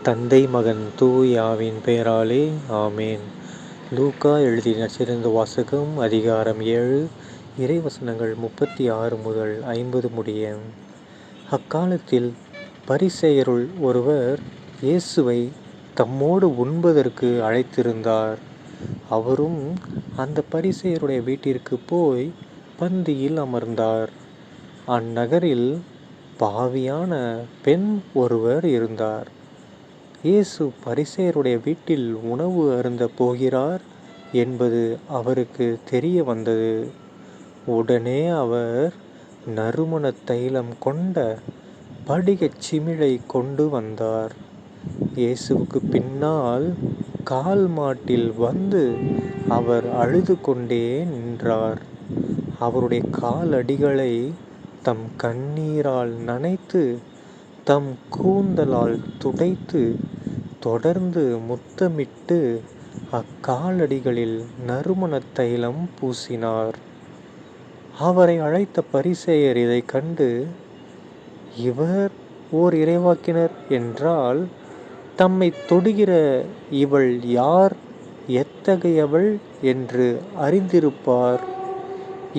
தந்தை மகன் தூய ஆவியின் பெயராலே ஆமேன். லூக்கா எழுதிய நற்செய்தியிலிருந்து வாசகம். அதிகாரம் 7, இறைவசனங்கள் 36 முதல் 50 முடிய. அக்காலத்தில் பரிசேயருள் ஒருவர் இயேசுவை தம்மோடு உண்பதற்கு அழைத்திருந்தார். அவரும் அந்த பரிசேயருடைய வீட்டிற்கு போய் பந்தியில் அமர்ந்தார். அந்நகரில் பாவியான பெண் ஒருவர் இருந்தார். இயேசு பரிசேயருடைய வீட்டில் உணவு அருந்தப் போகிறார் என்பது அவருக்கு தெரிய வந்தது. உடனே அவர் நறுமணத் தைலம் கொண்ட படிகச் சிமிழை கொண்டு வந்தார். இயேசுவுக்கு பின்னால் கால் மாட்டில் வந்து அவர் அழுது கொண்டே நின்றார். அவருடைய காலடிகளை தம் கண்ணீரால் நனைத்து தம் கூந்தலால் துடைத்து தொடர்ந்து முத்தமிட்டு அக்காலடிகளில் நறுமணத் தைலம் பூசினார். அவரை அழைத்த பரிசேயர் இதை கண்டு, இவர் ஓர் இறைவாக்கினர் என்றால் தம்மை தொடுகிற இவள் யார், எத்தகையவள் என்று அறிந்திருப்பார்.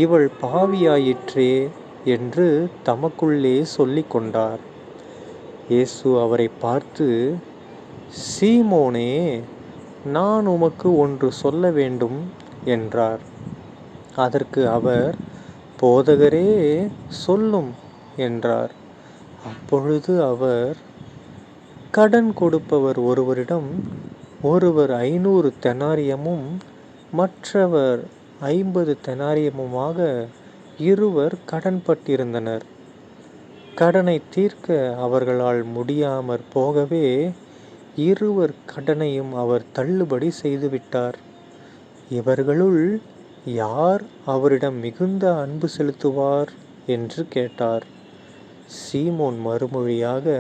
இவள் பாவியாயிற்றே என்று தமக்குள்ளே சொல்லிக் கொண்டார். இயேசு அவரை பார்த்து, சீமோனே, நான் உமக்கு ஒன்று சொல்ல வேண்டும் என்றார். அதற்கு அவர், போதகரே, சொல்லும் என்றார். அப்பொழுது அவர், கடன் கொடுப்பவர் ஒருவரிடம் ஒருவர் 500 தெனாரியமும் மற்றவர் 50 தெனாரியமுமாக இருவர் கடன்பட்டிருந்தனர். கடனை தீர்க்க அவர்களால் முடியாமற் போகவே இருவர் கடனையும் அவர் தள்ளுபடி செய்துவிட்டார். இவர்களுள் யார் அவரிடம் மிகுந்த அன்பு செலுத்துவார் என்று கேட்டார். சீமோன் மறுமொழியாக,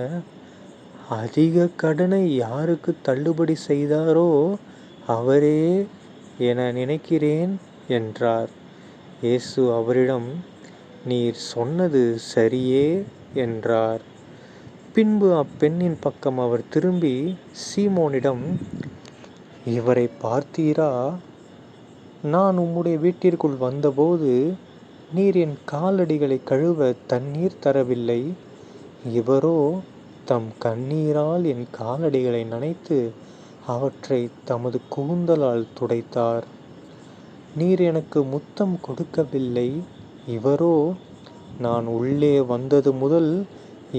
அதிக கடனை யாருக்கு தள்ளுபடி செய்தாரோ அவரே என நினைக்கிறேன் என்றார். இயேசு அவரிடம், நீர் சொன்னது சரியே என்றார். பின்பு அப்பெண்ணின் பக்கம் அவர் திரும்பி சீமோனிடம், இவரை பார்த்தீரா? நான் உம்முடைய வீட்டிற்குள் வந்தபோது நீர் என் காலடிகளை கழுவ தண்ணீர் தரவில்லை. இவரோ தம் கண்ணீரால் என் காலடிகளை நனைத்து அவற்றை தமது கூந்தலால் துடைத்தார். நீர் எனக்கு முத்தம் கொடுக்கவில்லை. இவரோ நான் உள்ளே வந்தது முதல்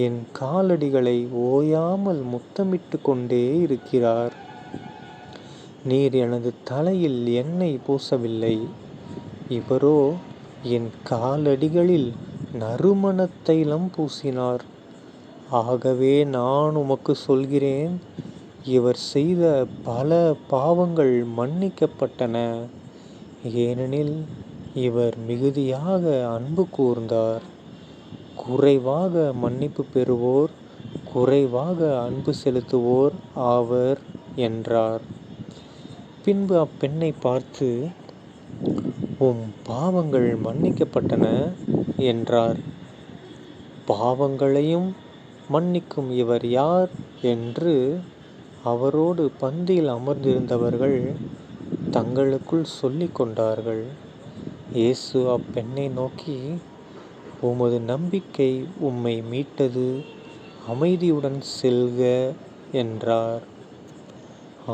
என் காலடிகளை ஓயாமல் முத்தமிட்டு கொண்டே இருக்கிறார். நீர் எனது தலையில் எண்ணெய் பூசவில்லை. இவரோ என் காலடிகளில் நறுமணத் தைலம் பூசினார். ஆகவே நான் உமக்கு சொல்கிறேன், இவர் செய்த பல பாவங்கள் மன்னிக்கப்பட்டன, ஏனெனில் இவர் மிகுதியாக அன்பு கூர்ந்தார். குறைவாக மன்னிப்பு பெறுவோர் குறைவாக அன்பு செலுத்துவோர் ஆவர் என்றார். பின்பு அப்பெண்ணை பார்த்து, உம் பாவங்கள் மன்னிக்கப்பட்டன என்றார். பாவங்களையும் மன்னிக்கும் இவர் யார் என்று அவரோடு பந்தியில் அமர்ந்திருந்தவர்கள் தங்களுக்குள் சொல்லிக் கொண்டார்கள். இயேசு அப்பெண்ணை நோக்கி, உமது நம்பிக்கை உம்மை மீட்டது, அமைதியுடன் செல்க என்றார்.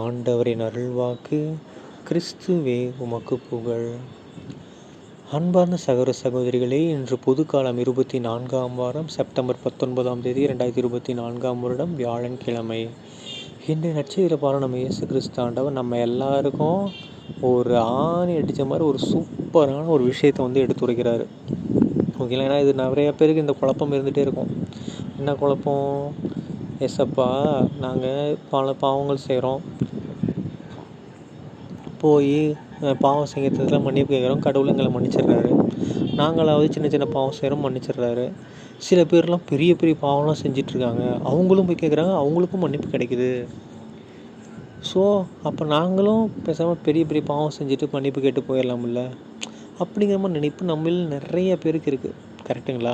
ஆண்டவரின் அருள்வாக்கு. கிறிஸ்துவே உமக்கு புகழ். அன்பார்ந்த சகோதர சகோதரிகளே, இன்று பொதுக்காலம் 24ஆம் வாரம் செப்டம்பர் 19ஆம் தேதி 2024ஆம் வருடம் வியாழன்கிழமை. இன்றைய நற்செய்தியில் பாருங்கள், நம்ம இயேசு கிறிஸ்து ஆண்டவர் நம்ம எல்லாருக்கும் ஒரு ஆணி அடித்த மாதிரி ஒரு சூப்பரான ஒரு விஷயத்தை எடுத்துரைக்கிறாரு. ஓகேங்களா? ஏன்னா இது நிறைய பேருக்கு இந்த குழப்பம் இருந்துகிட்டே இருக்கும். என்ன குழப்பம்? ஏசப்பா, நாங்கள் பல பாவங்கள் செய்கிறோம், போய் பாவம் செய்கிறதுல மன்னிப்பு கேட்குறோம், கடவுள் எங்களை மன்னிச்சிடுறாரு. நாங்களாவது சின்ன சின்ன பாவம் செய்கிறோம், மன்னிச்சிடுறாரு. சில பேர்லாம் பெரிய பெரிய பாவம்லாம் செஞ்சிட்ருக்காங்க, அவங்களும் போய் கேட்குறாங்க, அவங்களுக்கும் மன்னிப்பு கிடைக்குது. ஸோ அப்போ நாங்களும் பேசாமல் பெரிய பெரிய பாவம் செஞ்சுட்டு மன்னிப்பு கேட்டு போயிடலாம்ல அப்படிங்கிற மாதிரி நினைப்பு நம்மள நிறைய பேருக்கு இருக்குது. கரெக்டுங்களா?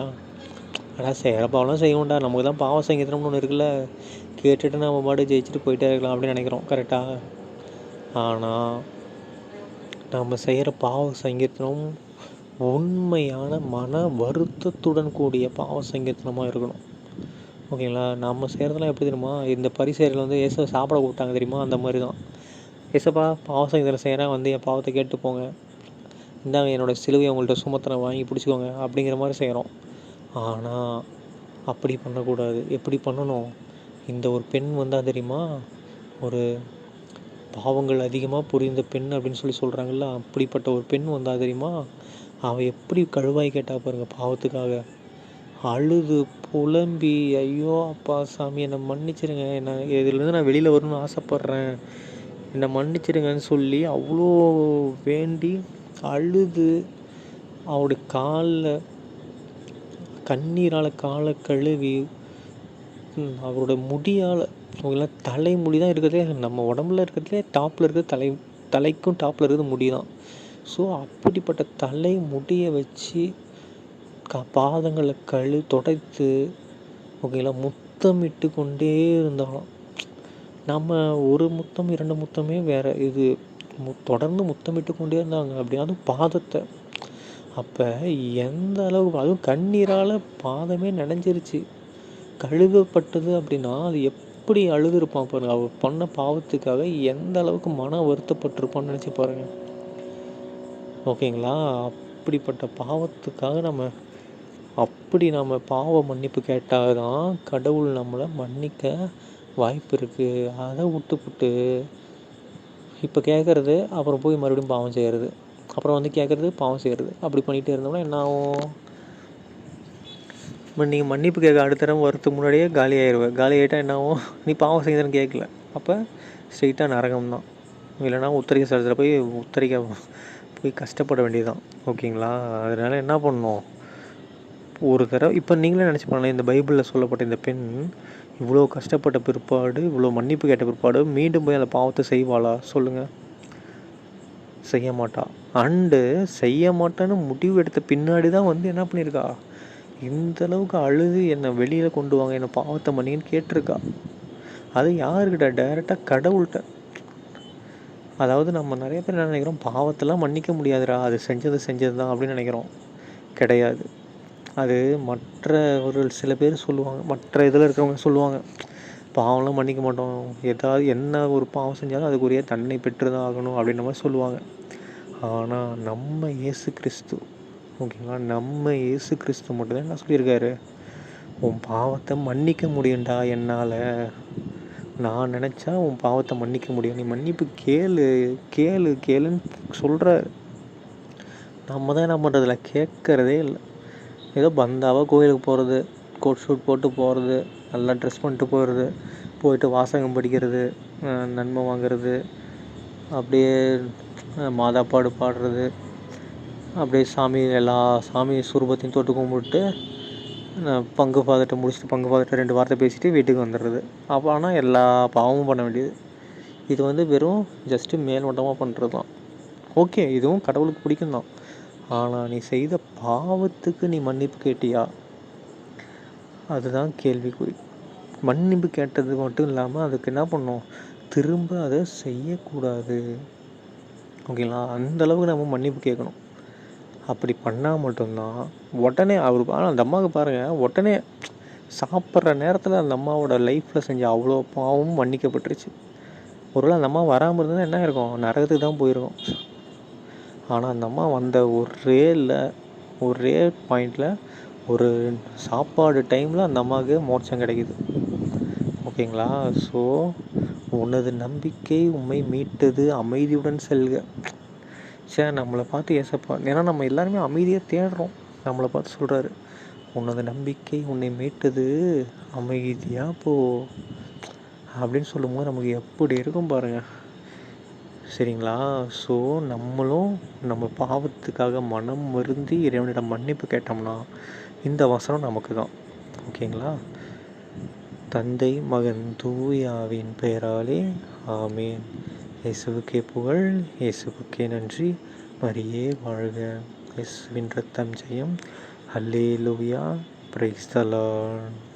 ஆனால் செய்கிற பாவம்லாம் செய்வோம்டா, நமக்கு தான் பாவம் சங்கீதம்னு ஒன்று இருக்குல்ல, கேட்டுட்டு நம்ம பாட்டு ஜெயிச்சுட்டு போயிட்டே இருக்கலாம் அப்படின்னு நினைக்கிறோம். கரெக்டாக? ஆனால் நம்ம செய்கிற பாவ சங்கீர்த்தனம் உண்மையான மன வருத்தத்துடன் கூடிய பாவ சங்கீர்த்தனமாக இருக்கணும். ஓகேங்களா? நம்ம செய்கிறதெல்லாம் எப்படி தெரியுமா? இந்த பரிசேயர்கள் வந்து இயேசுவை சாப்பிட கூப்பிட்டாங்க தெரியுமா? அந்த மாதிரி தான். ஏசப்பா, பாவ சங்கீதம் செய்கிறேன், வந்து என் பாவத்தை கேட்டு போங்க, இந்தாங்க என்னோடய சிலுவையை உங்கள்கிட்ட சுமத்துறேன், வாங்கி பிடிச்சிக்கோங்க அப்படிங்கிற மாதிரி செய்கிறோம். ஆனால் அப்படி பண்ணக்கூடாது. எப்படி பண்ணணும்? இந்த ஒரு பெண் வந்தால் தெரியுமா, ஒரு பாவங்கள் அதிகமாக புரிந்த பெண் அப்படின்னு சொல்கிறாங்கல்ல, அப்படிப்பட்ட ஒரு பெண் வந்தால் தெரியுமா, அவள் எப்படி கழுவாய் கேட்டா பாருங்க பாவத்துக்காக. அழுது புலம்பி, ஐயோ அப்பா சாமி என்னை மன்னிச்சிடுங்க, என்ன இதுலேருந்து நான் வெளியில் வரணும்னு ஆசைப்பட்றேன், என்னை மன்னிச்சிடுங்கன்னு சொல்லி அவ்வளோ வேண்டி அழுது அவருடைய காலில் கண்ணீரால் காலை கழுவி அவரோட முடியால், அவங்கள தலைமுடி தான் இருக்கிறதே, நம்ம உடம்புல இருக்கிறதுலே டாப்பில் இருக்கிறது தலைக்கும் டாப்பில் இருக்கிறது முடி தான். ஸோ அப்படிப்பட்ட தலை முடியை வச்சு பாதங்களை துடைத்து, ஓகேங்களா, முத்தமிட்டு கொண்டே இருந்தாலும், நம்ம ஒரு முத்தம் 2 முத்தமே வேறு, இது தொடர்ந்து முத்தமிட்டு கொண்டே இருந்தாங்க. அப்படியாவது பாதத்தை. அப்போ எந்த அளவுக்கு, அதுவும் கண்ணீரால் பாதமே நனைஞ்சிருச்சு, கழுவப்பட்டது அப்படின்னா அது எப்படி அழுதுருப்பான் பாருங்கள். அவள் பண்ண பாவத்துக்காக எந்த அளவுக்கு மன வருத்தப்பட்டிருப்பான்னு நினச்சி பாருங்கள். ஓகேங்களா? அப்படிப்பட்ட பாவத்துக்காக நம்ம பாவ மன்னிப்பு கேட்டால் தான் கடவுள் நம்மளை மன்னிக்க வாய்ப்பு இருக்குது. அதை விட்டுப்புட்டு இப்போ கேட்குறது, அப்புறம் போய் மறுபடியும் பாவம் செய்கிறது, அப்புறம் வந்து கேட்குறது, பாவம் செய்கிறது, அப்படி பண்ணிகிட்டே இருந்தோம்னா என்ன ஆகும்? இப்போ நீங்கள் மன்னிப்பு கேட்க அடுத்த தடவை வரத்துக்கு முன்னாடியே காலி ஆகிட்டால் என்ன ஆகும்? நீ பாவம் செய்யுதுன்னு கேட்கல, அப்போ ஸ்ட்ரெயிட்டாக நரகம் தான். இல்லைனா உத்தரிக்க ஸ்தலத்தில் போய் கஷ்டப்பட வேண்டியதுதான். ஓகேங்களா? அதனால் என்ன பண்ணணும், ஒரு தடவை இப்போ நீங்களே நினச்சி பாருங்களேன், இந்த பைபிளில் சொல்லப்பட்ட இந்த பெண் இவ்வளோ கஷ்டப்பட்ட பிற்பாடு, இவ்வளோ மன்னிப்பு கேட்ட பிற்பாடு மீண்டும் போய் அந்த பாவத்தை செய்வாளா சொல்லுங்கள்? செய்ய மாட்டா. செய்ய மாட்டான்னு முடிவு எடுத்த பின்னாடி தான் வந்து என்ன பண்ணியிருக்கா, இந்தளவுக்கு அழுது என்னை வெளியில் கொண்டு வாங்க, என்னை பாவத்தை மன்னின்னு கேட்டிருக்கா. அது யாருக்கிட்ட? டைரெக்டாக கடவுள்கிட்ட. அதாவது நம்ம நிறைய பேர் என்ன நினைக்கிறோம், பாவத்தெல்லாம் மன்னிக்க முடியாதுடா, அது செஞ்சது தான் அப்படின்னு நினைக்கிறோம். கிடையாது. அது மற்ற ஒரு சில பேர் சொல்லுவாங்க, மற்ற இதில் இருக்கிறவங்க சொல்லுவாங்க, பாவம்லாம் மன்னிக்க மாட்டோம், ஏதாவது என்ன ஒரு பாவம் செஞ்சாலும் அதுக்குரிய தண்டனை பெற்று தான் ஆகணும் அப்படின்ற மாதிரி சொல்லுவாங்க. ஆனால் நம்ம இயேசு கிறிஸ்து, ஓகேங்களா, நம்ம இயேசு கிறிஸ்து மட்டும்தான் என்ன சொல்லியிருக்காரு, உன் பாவத்தை மன்னிக்க முடியும்டா என்னால், நான் நினச்சா உன் பாவத்தை மன்னிக்க முடியும், நீ மன்னிப்பு கேளுன்னு சொல்கிறாரு. நம்ம தான் என்ன பண்ணுறதில்ல, கேட்குறதே இல்லை. ஏதோ பந்தாவாக கோயிலுக்கு போகிறது, கோட் ஷூட் போட்டு போகிறது, நல்லா ட்ரெஸ் பண்ணிட்டு போயிட்டு வாசகம் படிக்கிறது, நன்மை வாங்கிறது, அப்படியே மாதாப்பாடு பாடுறது, அப்படியே எல்லா சாமி சுரூபத்தையும் தொட்டு கும்பிட்டு பங்கு ஃபாதர்கிட்ட முடிச்சுட்டு பங்கு ஃபாதர்கிட்ட 2 வார்த்தை பேசிவிட்டு வீட்டுக்கு வந்துடுறது. அப்போ ஆனால் எல்லா பாவமும் பண்ண வேண்டியது. இது வந்து வெறும் ஜஸ்ட்டு மேல்மட்டமாக பண்ணுறது தான். ஓகே, இதுவும் கடவுளுக்கு பிடிக்கும் தான். ஆனால் நீ செய்த பாவத்துக்கு நீ மன்னிப்பு கேட்டியா? அதுதான் கேள்விக்குறி. மன்னிப்பு கேட்டது மட்டும் இல்லாமல் அதுக்கு என்ன பண்ணணும், திரும்ப அதை செய்யக்கூடாது. ஓகேங்களா? அந்தளவுக்கு நம்ம மன்னிப்பு கேட்கணும். அப்படி பண்ணால் மட்டும்தான் உடனே ஆனால் அந்த அம்மாவுக்கு பாருங்கள், உடனே சாப்பிட்ற நேரத்தில் அந்த அம்மாவோட லைஃப்பில் செஞ்ச அவ்வளோ பாவமும் மன்னிக்கப்பட்டுருச்சு. ஒருவேளை அந்த அம்மா வராமல் இருந்தால் என்ன இருக்கும், நரகத்துக்கு தான் போயிருக்கும். ஆனால் அந்த அம்மா வந்த ஒரே பாயிண்டில், ஒரு சாப்பாடு டைமில் அந்த அம்மாவுக்கு மோட்சம் கிடைக்குது. ஓகேங்களா? ஸோ உனது நம்பிக்கை உம்மை மீட்டது, அமைதியுடன் செல்க. நம்மளை பார்த்து ஏசப்பா, ஏன்னா நம்ம எல்லாருமே அமைதியாக தேடுறோம், நம்மளை பார்த்து சொல்கிறாரு, உனது நம்பிக்கை உன்னை மீட்டது, அமைதியாக போ அப்படின்னு சொல்லும்போது நமக்கு எப்படி இருக்கும் பாருங்கள். சரிங்களா? ஸோ நம்மளும் நம்ம பாவத்துக்காக மனம் வருந்தி இறைவனிடம் மன்னிப்பு கேட்டோம்னா இந்த வசனம் நமக்கு தான். ஓகேங்களா? தந்தை மகன் தூயாவின் பெயராலே ஆமேன். இயேசுவுக்கே புகழ், இயேசுவுக்கே நன்றி, மரியே வாழ்க, இயேசுவின் ரத்தம் ஜெயம், அல்லேலூயா. Praise the Lord.